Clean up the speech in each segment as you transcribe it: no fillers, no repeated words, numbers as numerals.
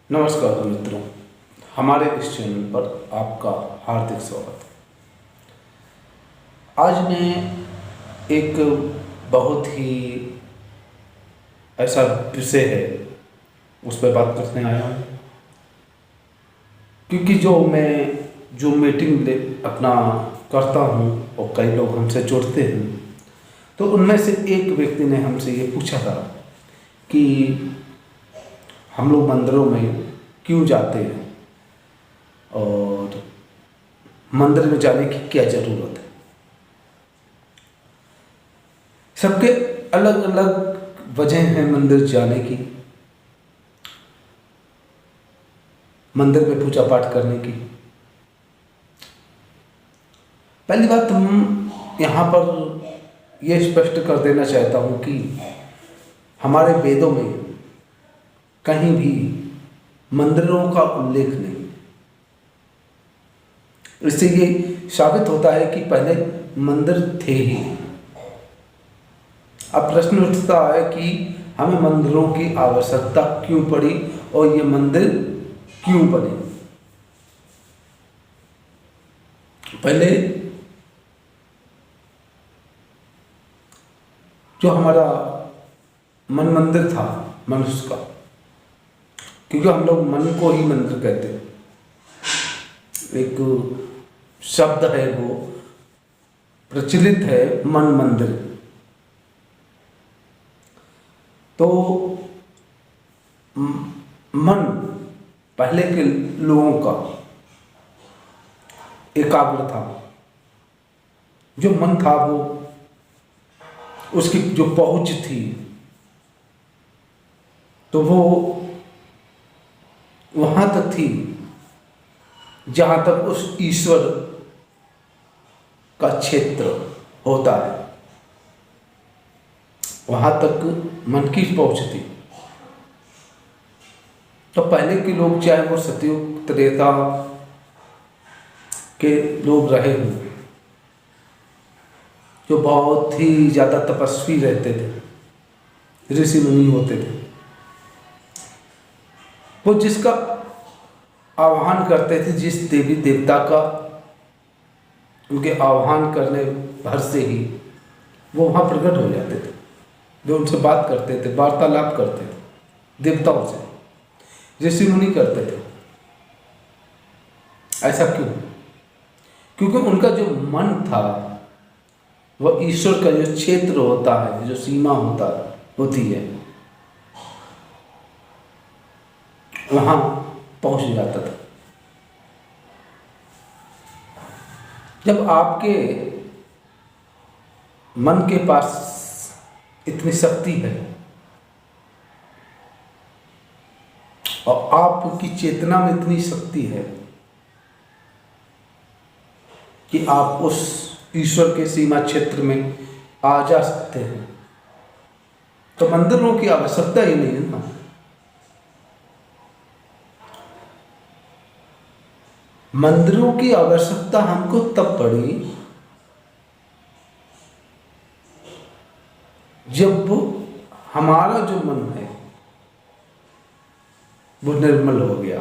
नमस्कार मित्रों, हमारे इस चैनल पर आपका हार्दिक स्वागत है। आज मैं एक बहुत ही ऐसा विषय है उस पर बात करने आया हूँ, क्योंकि जो मीटिंग अपना करता हूँ और कई लोग हमसे जुड़ते हैं, तो उनमें से एक व्यक्ति ने हमसे ये पूछा था कि हम लोग मंदिरों में क्यों जाते हैं और मंदिर में जाने की क्या ज़रूरत है। सबके अलग अलग वजह हैं मंदिर जाने की, मंदिर में पूजा पाठ करने की। पहली बात हम यहाँ पर यह स्पष्ट कर देना चाहता हूँ कि हमारे वेदों में कहीं भी मंदिरों का उल्लेख नहीं। इससे ये साबित होता है कि पहले मंदिर थे ही। अब प्रश्न उठता है कि हमें मंदिरों की आवश्यकता क्यों पड़ी और ये मंदिर क्यों बने। पहले जो हमारा मन मंदिर था मनुष्य का, क्योंकि हम लोग मन को ही मंदिर कहते हैं, एक शब्द है वो प्रचलित है, मन मंदिर। तो मन पहले के लोगों का एकाग्र था। जो मन था वो उसकी जो पहुंच थी, तो वो वहां तक थी जहां तक उस ईश्वर का क्षेत्र होता है, वहां तक मन की पहुंच थी। तो पहले के लोग, चाहे वो सतयुग त्रेता के लोग रहे हों, जो बहुत ही ज़्यादा तपस्वी रहते थे, ऋषि मुनि होते थे, वो जिसका आह्वान करते थे, जिस देवी देवता का उनके आह्वान करने भर से ही वो वहाँ प्रकट हो जाते थे, जो उनसे बात करते थे, वार्तालाप करते थे देवताओं से, ऋषि मुनि करते थे। ऐसा क्यों? क्योंकि उनका जो मन था वह ईश्वर का जो क्षेत्र होता है, जो सीमा होती है, वहां पहुंच जाता था। जब आपके मन के पास इतनी शक्ति है और आपकी चेतना में इतनी शक्ति है कि आप उस ईश्वर के सीमा क्षेत्र में आ जा सकते हैं, तो मंदिरों की आवश्यकता ही नहीं है ना। मंदिरों की आवश्यकता हमको तब पड़ी जब हमारा जो मन है वो निर्मल हो गया,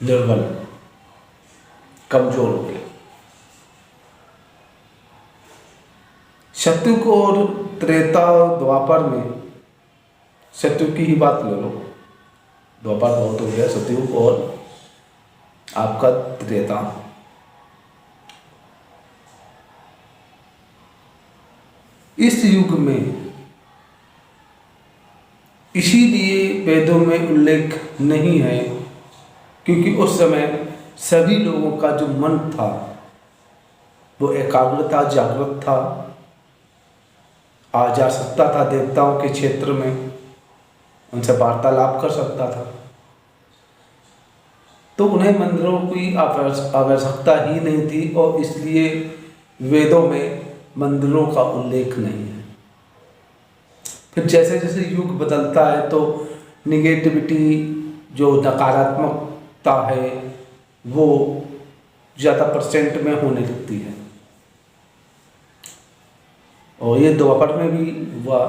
निर्बल, कमजोर हो गया। सतयुग और त्रेता द्वापर में, सतयुग की ही बात ले लो, द्वापर बहुत हो गया, सतयुग और आपका त्रेता। इस युग में इसीलिए वेदों में उल्लेख नहीं है, क्योंकि उस समय सभी लोगों का जो मन था वो एकाग्र था, जागृत था, आ जा सकता था देवताओं के क्षेत्र में, उनसे वार्तालाप कर सकता था। तो उन्हें मंदिरों की आवश्यकता ही नहीं थी और इसलिए वेदों में मंदिरों का उल्लेख नहीं है। फिर जैसे जैसे युग बदलता है तो निगेटिविटी, जो नकारात्मकता है, वो ज़्यादा परसेंट में होने लगती है, और ये द्वापर में भी हुआ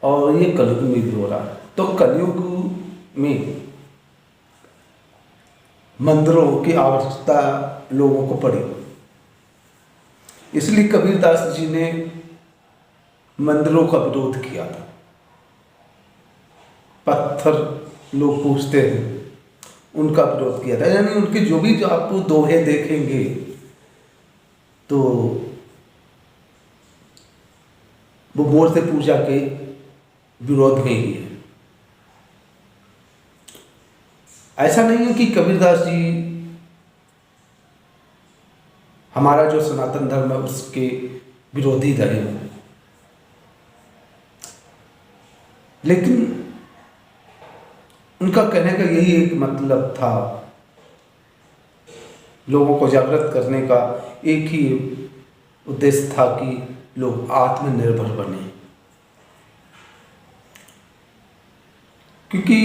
और ये कलयुग में भी हो रहा है। तो कलयुग में मंदिरों की आवश्यकता लोगों को पड़ी। इसलिए कबीरदास जी ने मंदिरों का विरोध किया था। पत्थर लोग पूजते हैं, उनका विरोध किया था। यानी उनके जो आप दोहे देखेंगे तो वो मूर्ति पूजा के विरोध में ही है। ऐसा नहीं है कि कबीरदास जी हमारा जो सनातन धर्म है उसके विरोधी रहे हैं, लेकिन उनका कहने का यही एक मतलब था, लोगों को जागृत करने का एक ही उद्देश्य था कि लोग आत्मनिर्भर बने। क्योंकि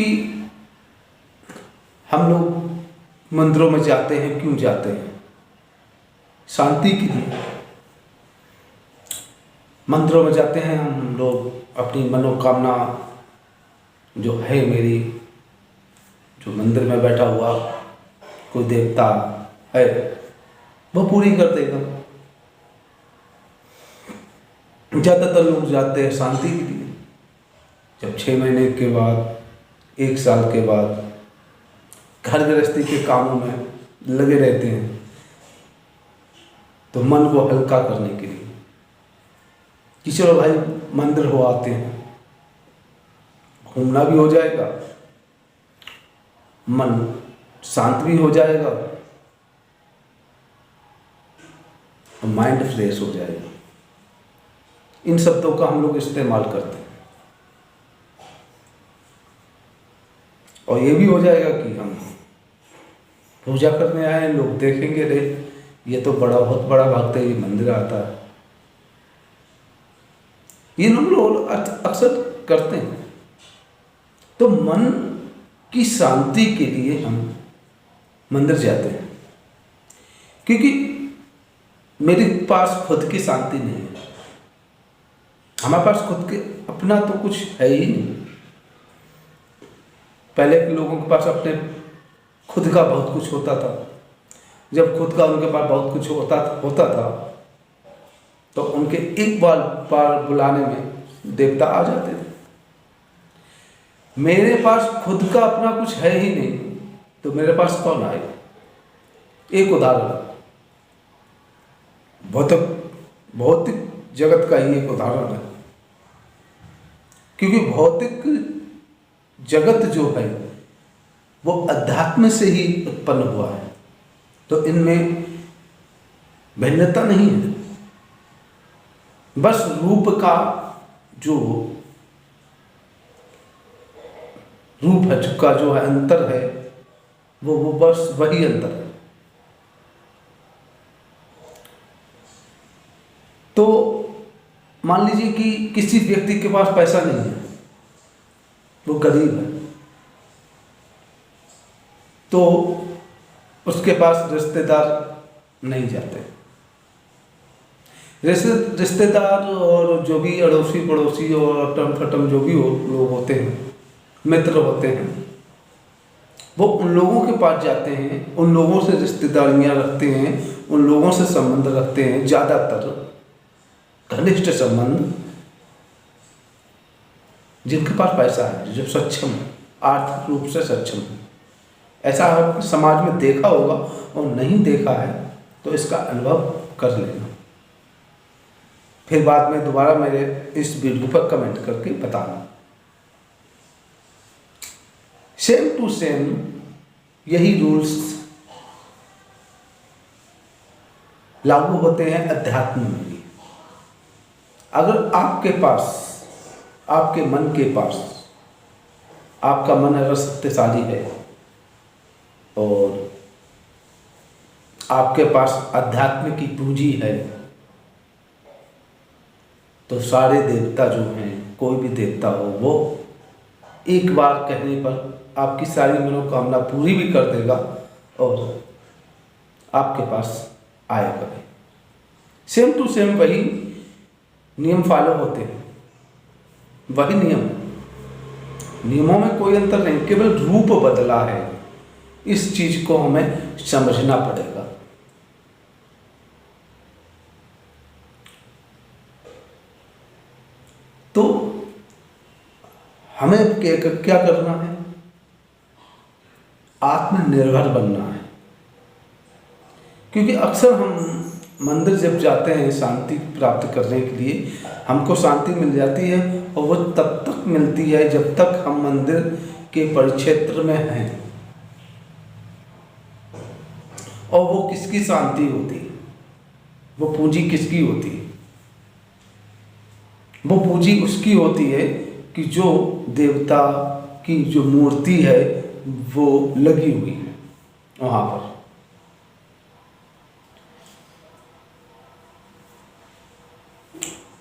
हम लोग मंदिरों में जाते हैं, क्यों जाते हैं? शांति के लिए मंदिरों में जाते हैं हम लोग। अपनी मनोकामना जो है मेरी, जो मंदिर में बैठा हुआ कोई देवता है, वो पूरी कर देगा। ज़्यादातर लोग जाते हैं शांति के लिए। जब 6 महीने के बाद, 1 साल के बाद घर गृहस्थी के कामों में लगे रहते हैं, तो मन को हल्का करने के लिए कि चलो भाई मंदिर हो आते हैं, घूमना भी हो जाएगा, मन शांत भी हो जाएगा और माइंड फ्रेश हो जाएगा। इन शब्दों का हम लोग इस्तेमाल करते हैं। और ये भी हो जाएगा कि हम पूजा करने आए, लोग देखेंगे रे ये तो बहुत बड़ा भक्त है, ये मंदिर आता है। ये हम लोग अक्सर करते हैं। तो मन की शांति के लिए हम मंदिर जाते हैं, क्योंकि मेरे पास खुद की शांति नहीं है। हमारे पास खुद के अपना तो कुछ है ही नहीं। पहले के लोगों के पास अपने खुद का बहुत कुछ होता था। जब खुद का उनके पास बहुत कुछ होता था तो उनके एक बार बुलाने में देवता आ जाते थे। मेरे पास खुद का अपना कुछ है ही नहीं, तो मेरे पास कौन आएगा? एक उदाहरण, भौतिक जगत का ही एक उदाहरण है। क्योंकि भौतिक जगत जो है वो अध्यात्म से ही उत्पन्न हुआ है, तो इनमें भिन्नता नहीं है। बस रूप का जो रूप है, का जो है अंतर है, वो बस वही अंतर है। तो मान लीजिए कि किसी व्यक्ति के पास पैसा नहीं है, वो गरीब है, तो उसके पास रिश्तेदार नहीं जाते। रिश्तेदार और जो भी अड़ोसी पड़ोसी और अटम फटम जो भी लोग होते हैं, मित्र होते हैं, वो उन लोगों के पास जाते हैं, उन लोगों से रिश्तेदारियां रखते हैं, उन लोगों से संबंध रखते हैं, ज़्यादातर घनिष्ठ संबंध, जिनके पास पैसा है, जो सक्षम है, आर्थिक रूप से सक्षम है। ऐसा आपने समाज में देखा होगा, और नहीं देखा है तो इसका अनुभव कर लेना। फिर बाद में दोबारा मेरे इस वीडियो पर कमेंट करके बताना। सेम टू सेम यही रूल्स लागू होते हैं अध्यात्म में भी। अगर आपके पास, आपके मन के पास, आपका मन अगर शक्तिशाली है और आपके पास अध्यात्म की पूंजी है, तो सारे देवता जो हैं, कोई भी देवता हो, वो एक बार कहने पर आपकी सारी मनोकामना पूरी भी कर देगा और आपके पास आएगा। सेम टू सेम वही नियम फॉलो होते हैं, वही नियम। नियमों में कोई अंतर नहीं, केवल रूप बदला है। इस चीज को हमें समझना पड़ेगा। तो हमें क्या करना है? आत्मनिर्भर बनना है। क्योंकि अक्सर हम मंदिर जब जाते हैं शांति प्राप्त करने के लिए, हमको शांति मिल जाती है और वो तब तक मिलती है जब तक हम मंदिर के परिक्षेत्र में हैं। और वो किसकी शांति होती है? वो पूंजी किसकी होती है? वो पूंजी उसकी होती है कि जो देवता की जो मूर्ति है वो लगी हुई है वहां पर।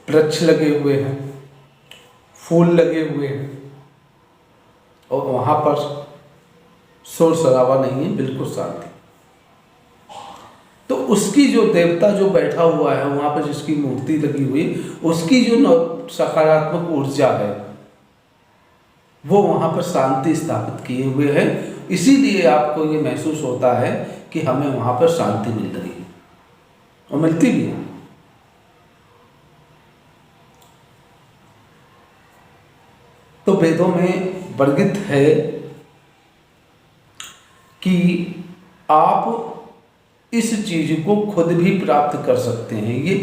वृक्ष लगे हुए हैं, फूल लगे हुए हैं और वहां पर शोर शराबा नहीं है, बिल्कुल शांति। तो उसकी जो देवता जो बैठा हुआ है वहां पर, जिसकी मूर्ति लगी हुई, उसकी जो सकारात्मक ऊर्जा है वो वहां पर शांति स्थापित किए हुए है। इसीलिए आपको ये महसूस होता है कि हमें वहां पर शांति मिल रही है और मिलती भी है। तो वेदों में वर्णित है कि आप इस चीज को खुद भी प्राप्त कर सकते हैं। ये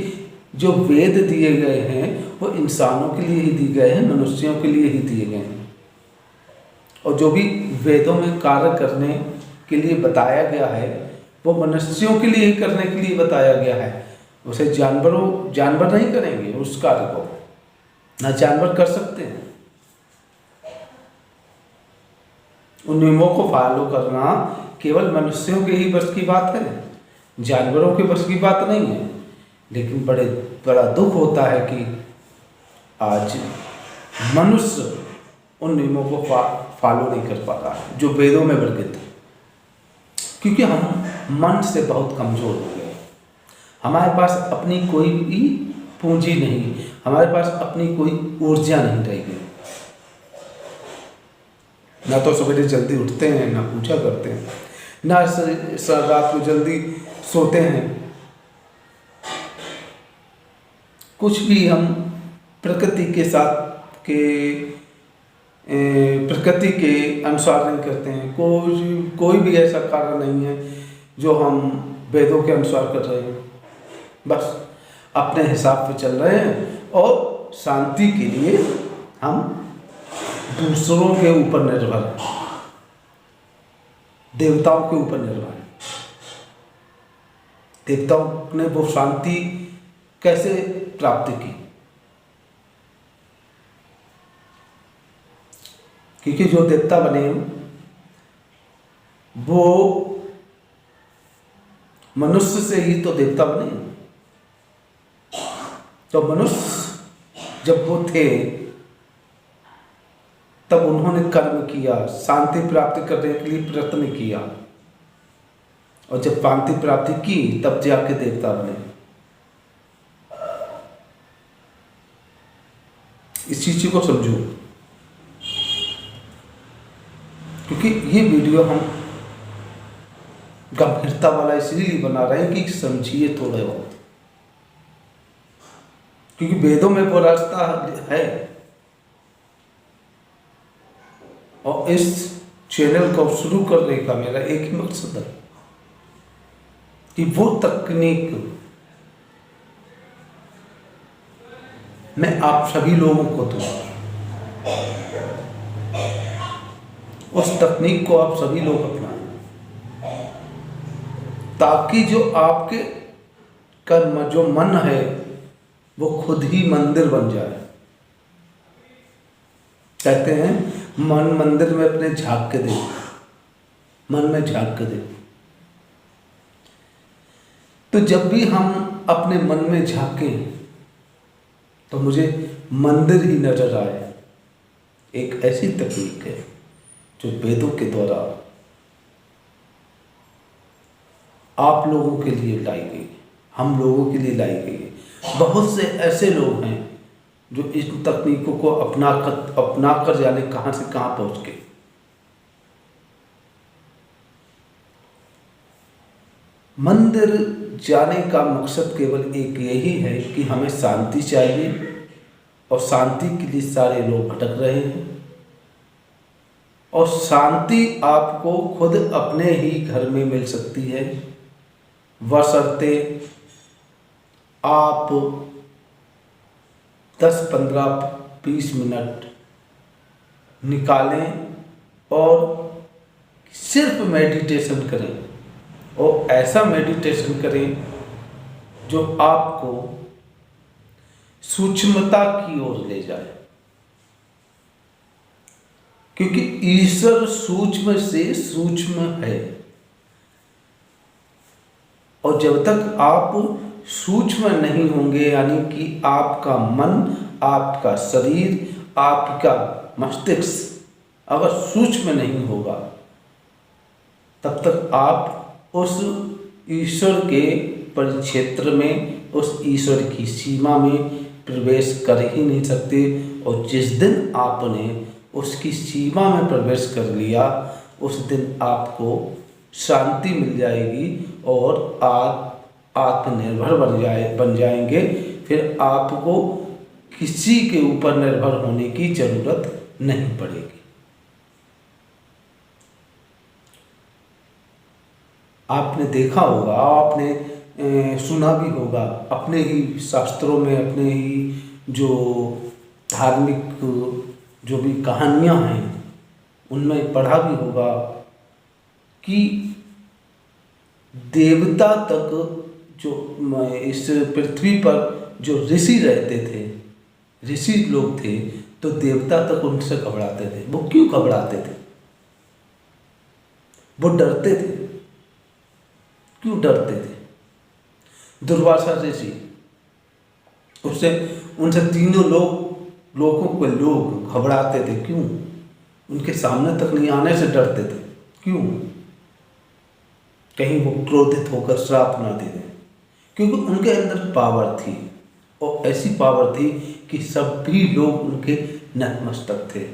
जो वेद दिए गए हैं वो इंसानों के लिए ही दिए गए हैं, मनुष्यों के लिए ही दिए गए हैं। और जो भी वेदों में कार्य करने के लिए बताया गया है वो मनुष्यों के लिए ही करने के लिए बताया गया है। उसे जानवर नहीं करेंगे उस कार्य को, ना जानवर कर सकते हैं। उन नियमों को फॉलो करना केवल मनुष्यों के ही बस की बात है, जानवरों के बस की बात नहीं है। लेकिन बड़ा दुख होता है कि आज मनुष्य उन नियमों को फॉलो नहीं कर पाता जो वेदों में वर्णित है। क्योंकि हम मन से बहुत कमजोर हो गए। हमारे पास अपनी कोई भी पूंजी नहीं, हमारे पास अपनी कोई ऊर्जा नहीं रह गई। ना तो सवेरे जल्दी उठते हैं, ना पूजा करते हैं, ना रात को जल्दी सोते हैं। कुछ भी हम प्रकृति के साथ प्रकृति के अनुसार नहीं करते हैं। कोई भी ऐसा कार्य नहीं है जो हम वेदों के अनुसार कर रहे हैं। बस अपने हिसाब से चल रहे हैं और शांति के लिए हम दूसरों के ऊपर निर्भर है, देवताओं के ऊपर निर्भर है। देवताओं ने वो शांति कैसे प्राप्त की? क्योंकि जो देवता बने वो मनुष्य से ही तो देवता बने। तो मनुष्य जब वो थे तब उन्होंने कर्म किया, शांति प्राप्ति करने के लिए प्रयत्न किया, और जब शांति प्राप्ति की तब जाके देवता बने। इस चीज को समझो। क्योंकि ये वीडियो हम गंभीरता वाला इसलिए बना रहे हैं कि समझिए थोड़े बहुत। क्योंकि वेदों में वो रास्ता है और इस चैनल को शुरू करने का मेरा एक ही मकसद है कि वो तकनीक मैं आप सभी लोगों को दूँ, उस तकनीक को आप सभी लोग अपनाएं, ताकि जो आपके कर्म जो मन है वो खुद ही मंदिर बन जाए। कहते हैं मन मंदिर में अपने झांक के दे, मन में झांक के दे। तो जब भी हम अपने मन में झांकें तो मुझे मंदिर ही नजर आए। एक ऐसी तकनीक है जो वेदों के द्वारा आप लोगों के लिए लाई गई, हम लोगों के लिए लाई गई है। बहुत से ऐसे लोग हैं जो इन तकनीकों को अपना कर जाने कहाँ से कहाँ पहुँच गए। मंदिर जाने का मकसद केवल एक यही है कि हमें शांति चाहिए, और शांति के लिए सारे लोग भटक रहे हैं। और शांति आपको खुद अपने ही घर में मिल सकती है, बशर्ते आप 10, 15, 20 मिनट निकालें और सिर्फ मेडिटेशन करें, और ऐसा मेडिटेशन करें जो आपको सूक्ष्मता की ओर ले जाए, क्योंकि ईश्वर सूक्ष्म से सूक्ष्म है। और जब तक आप सूक्ष्म नहीं होंगे, यानी कि आपका मन, आपका शरीर, आपका मस्तिष्क अगर सूक्ष्म नहीं होगा, तब तक आप उस ईश्वर के परिक्षेत्र में, उस ईश्वर की सीमा में प्रवेश कर ही नहीं सकते। और जिस दिन आपने उसकी सीमा में प्रवेश कर लिया, उस दिन आपको शांति मिल जाएगी और आप आत्मनिर्भर बन जाएंगे। फिर आपको किसी के ऊपर निर्भर होने की जरूरत नहीं पड़ेगी। आपने देखा होगा, आपने सुना भी होगा, अपने ही शास्त्रों में, अपने ही जो धार्मिक जो भी कहानियाँ हैं उनमें पढ़ा भी होगा कि देवता तक जो इस पृथ्वी पर जो ऋषि रहते थे, ऋषि लोग थे, तो देवता तक उनसे घबराते थे। वो क्यों घबराते थे? वो डरते थे। क्यों डरते थे? दुर्वासा ऋषि, उससे उनसे तीनों लोगों के लोग घबराते थे। क्यों? उनके सामने तक नहीं आने से डरते थे। क्यों? कहीं वो क्रोधित होकर श्राप ना दे दें, क्योंकि उनके अंदर पावर थी, और ऐसी पावर थी कि सभी लोग उनके नतमस्तक थे,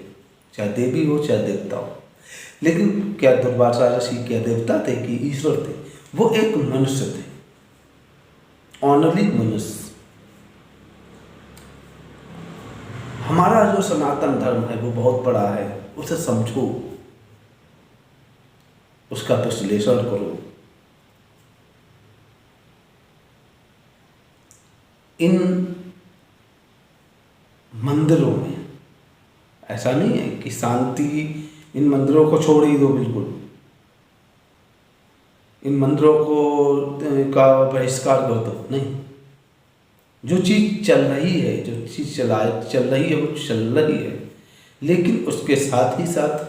चाहे देवी हो चाहे देवता हो। लेकिन क्या दुर्वासा ऋषि क्या देवता थे कि ईश्वर थे? वो एक मनुष्य थे, ऑनरली मनुष्य। हमारा जो सनातन धर्म है वो बहुत बड़ा है, उसे समझो, उसका विश्लेषण करो। इन मंदिरों में ऐसा नहीं है कि शांति, इन मंदिरों को छोड़ ही दो बिल्कुल, इन मंदिरों को का बहिष्कार कर दो, नहीं। जो चीज़ चल रही है, जो चीज़ चल रही है वो चल रही है, लेकिन उसके साथ ही साथ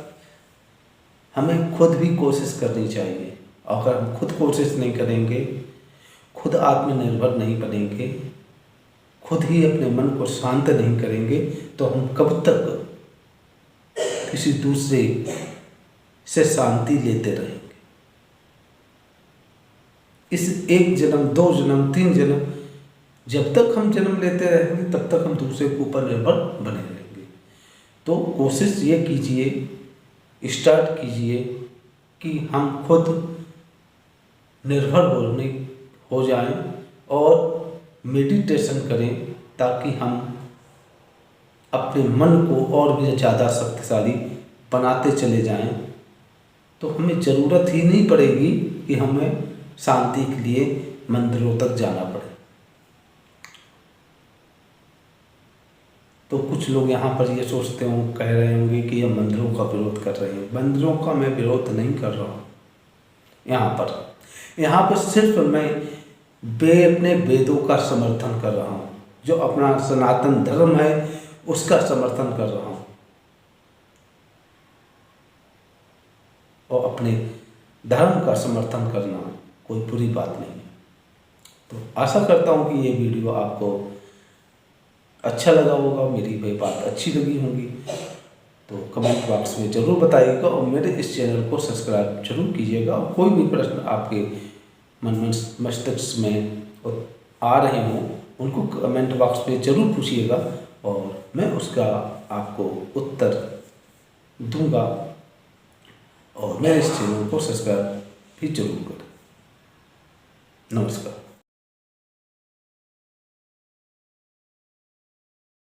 हमें खुद भी कोशिश करनी चाहिए। अगर हम खुद कोशिश नहीं करेंगे, खुद आत्मनिर्भर नहीं बनेंगे, खुद ही अपने मन को शांत नहीं करेंगे, तो हम कब तक किसी दूसरे से शांति लेते रहेंगे। इस एक जन्म, 2 जन्म, 3 जन्म, जब तक हम जन्म लेते रहेंगे तब तक हम दूसरे के ऊपर निर्भर बने रहेंगे। तो कोशिश ये कीजिए, स्टार्ट कीजिए कि हम खुद निर्भर हो जाएं और मेडिटेशन करें, ताकि हम अपने मन को और भी ज़्यादा शक्तिशाली बनाते चले जाएं। तो हमें ज़रूरत ही नहीं पड़ेगी कि हमें शांति के लिए मंदिरों तक जाना पड़े। तो कुछ लोग यहाँ पर ये सोचते हों, कह रहे होंगे कि ये मंदिरों का विरोध कर रहे हैं। मंदिरों का मैं विरोध नहीं कर रहा हूँ। यहाँ पर सिर्फ मैं अपने वेदों का समर्थन कर रहा हूँ, जो अपना सनातन धर्म है उसका समर्थन कर रहा हूँ, और अपने धर्म का समर्थन करना कोई बुरी बात नहीं है। तो आशा करता हूँ कि ये वीडियो आपको अच्छा लगा होगा, मेरी भाई बात अच्छी लगी होगी। तो कमेंट बॉक्स में ज़रूर बताइएगा, और मेरे इस चैनल को सब्सक्राइब जरूर कीजिएगा। और कोई भी प्रश्न आपके मन मस्तिष्क में आ रहे हों, उनको कमेंट बॉक्स में ज़रूर पूछिएगा, और मैं उसका आपको उत्तर दूंगा। और मेरे इस चैनल को सब्सक्राइब भी जरूर करें। नमस्कार।